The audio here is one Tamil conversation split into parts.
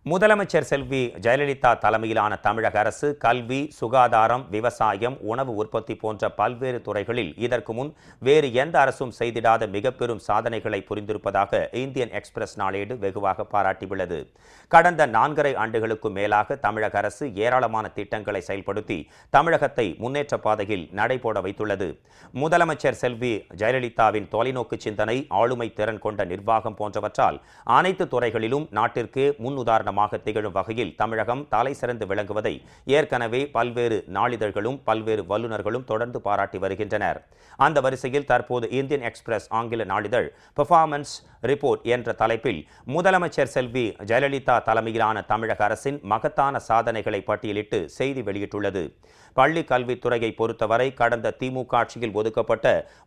முதலமைச்சர் செல்வி ஜெயலலிதா தலைமையிலான தமிழக அரசு கல்வி, சுகாதாரம், விவசாயம், உணவு உற்பத்தி போன்ற பல்வேறு துறைகளில் இதற்கு முன் வேறு எந்த அரசும் செய்திடாத மிகப்பெரும் சாதனைகளை புரிந்திருப்பதாக இந்தியன் எக்ஸ்பிரஸ் நாளேடு வெகுவாக பாராட்டியுள்ளது. கடந்த 4.5 ஆண்டுகளுக்கும் மேலாக தமிழக அரசு ஏராளமான திட்டங்களை செயல்படுத்தி தமிழகத்தை முன்னேற்ற பாதையில் நடைபோட வைத்துள்ளது. முதலமைச்சர் செல்வி ஜெயலலிதாவின் தொலைநோக்கு சிந்தனை, ஆளுமை திறன் கொண்ட நிர்வாகம் போன்றவற்றால் அனைத்து துறைகளிலும் நாட்டிற்கு முன்னுதாரணமாக திகழும் வகையில் தமிழகம் தலை சிறந்து விளங்குவதை ஏற்கனவே பல்வேறு நாளிதழ்களும் பல்வேறு வல்லுநர்களும் தொடர்ந்து பாராட்டி வருகின்றனர். அந்த வரிசையில் தற்போது இந்தியன் எக்ஸ்பிரஸ் ஆங்கில நாளிதழ் பெர்ஃபார்மன்ஸ் ரிப்போர்ட் என்ற தலைப்பில் முதலமைச்சர் செல்வி ஜெயலலிதா தலைமையிலான தமிழக அரசின் மகத்தான சாதனைகளை பட்டியலிட்டு செய்தி வெளியிட்டுள்ளது. பள்ளி கல்வித்துறையை பொறுத்தவரை கடந்த திமுக ஆட்சியில் ஒதுக்கப்பட்ட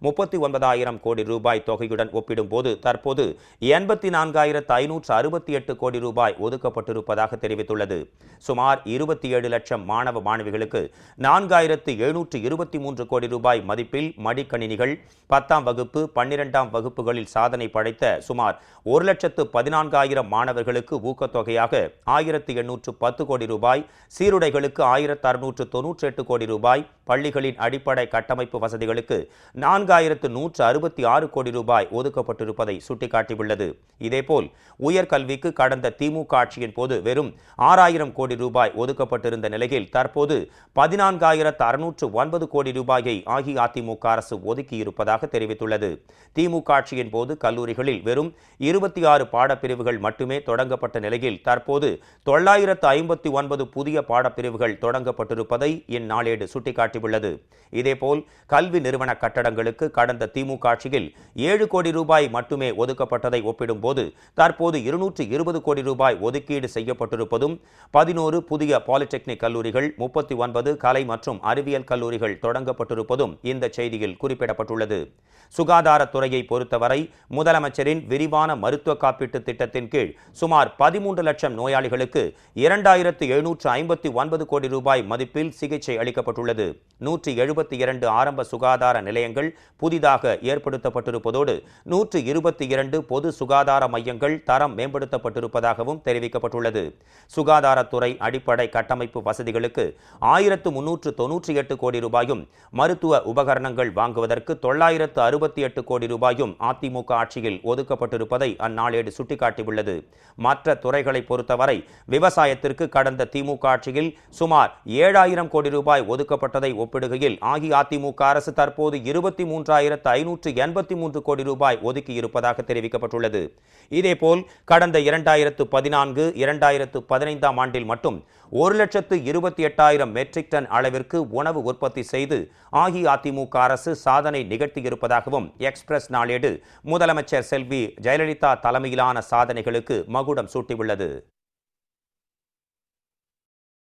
39,000 கோடி ரூபாய் தொகையுடன் ஒப்பிடும்போது தற்போது 84,568 கோடி ரூபாய் ஒதுக்கப்பட்டிருப்பதாக தெரிவித்துள்ளது. சுமார் 27 லட்சம் மாணவ மாணவிகளுக்கு 4,723 கோடி ரூபாய் மதிப்பில் மடிக்கணினிகள், 10ஆம் வகுப்பு 12ஆம் வகுப்புகளில் சாதனை படைத்த சுமார் 1,14,000 மாணவர்களுக்கு ஊக்கத்தொகையாக 1,810 கோடி ரூபாய், சீருடைகளுக்கு 1,698 கோடி ரூபாய், பள்ளிகளின் அடிப்படை கட்டமைப்பு வசதிகளுக்கு 4,166 கோடி ரூபாய் ஒதுக்கப்பட்டிருப்பதை சுட்டிக்காட்டியுள்ளது. இதேபோல் உயர்கல்விக்கு கடந்த திமுக ஆட்சியின் போது வெறும் 6,000 கோடி ரூபாய் ஒதுக்கப்பட்டிருந்த நிலையில் தற்போது 14,609 கோடி ரூபாயை அஇஅதிமுக அரசு ஒதுக்கியிருப்பதாக தெரிவித்துள்ளது. திமுக ஆட்சியின் போது கல்லூரிகளில் வெறும் 26 பாடப்பிரிவுகள் மட்டுமே தொடங்கப்பட்ட நிலையில் தற்போது 959 புதிய பாடப்பிரிவுகள் தொடங்கப்பட்டிருப்பதை இந்நாளேடு சுட்டிக்காட்டியுள்ளது. இதேபோல் கல்வி நிறுவன கட்டடங்களுக்கு கடந்த திமுக ஆட்சியில் 7 கோடி ரூபாய் மட்டுமே ஒதுக்கப்பட்டதை ஒப்பிடும்போது தற்போது 220 கோடி ரூபாய் ஒதுக்கீடு செய்யப்பட்டிருப்பதும், 11 புதிய பாலிடெக்னிக் கல்லூரிகள், 39 கலை மற்றும் அறிவியல் கல்லூரிகள் தொடங்கப்பட்டிருப்பதும் இந்த செய்தியில் குறிப்பிடப்பட்டுள்ளது. சுகாதாரத்துறையை பொறுத்தவரை முதலமைச்சரின் விரிவான மருத்துவ காப்பீட்டு திட்டத்தின் கீழ் சுமார் 13 லட்சம் நோயாளிகளுக்கு 2,759 கோடி ரூபாய் மதிப்பில் சிகிச்சை அளிக்கப்பட்டுள்ளது. 172 ஆரம்ப சுகாதார நிலையங்கள் புதிதாக ஏற்படுத்தப்பட்டிருப்பதோடு 122 பொது சுகாதார மையங்கள் தரம் மேம்படுத்தப்பட்டிருப்பதாகவும் தெரிவிக்கப்பட்டுள்ளது. சுகாதாரத்துறை அடிப்படை கட்டமைப்பு வசதிகளுக்கு 1,398 கோடி ரூபாயும், மருத்துவ உபகரணங்கள் வாங்குவதற்கு 968 கோடி ரூபாயும் அதிமுக ஆட்சியில் ஒதுக்கப்பட்டிருப்பதை அந்நாளேடு சுட்டிக்காட்டியுள்ளது. மற்ற துறைகளை பொறுத்தவரை விவசாயத்திற்கு கடந்த திமுக ஆட்சியில் சுமார் 7,000 கோடி ரூபாய் ஒதுக்கப்பட்டதை ஒப்பிடுகையில் அஇஅதிமுக அரசு தற்போது 23,583 கோடி ரூபாய் ஒதுக்கியிருப்பதாக தெரிவிக்கப்பட்டுள்ளது. இதேபோல் கடந்த 2014, 2015ஆம் ஆண்டில் மட்டும் 1,28,000 மெட்ரிக் டன் அளவிற்கு உணவு உற்பத்தி செய்து அஇஅதிமுக அரசு சாதனை நிகழ்த்தியிருப்பதாகவும் எக்ஸ்பிரஸ் நாளேடு முதலமைச்சர் செல்வி ஜெயலலிதா தலைமையிலான சாதனைகளுக்கு மகுடம் சூட்டியுள்ளது.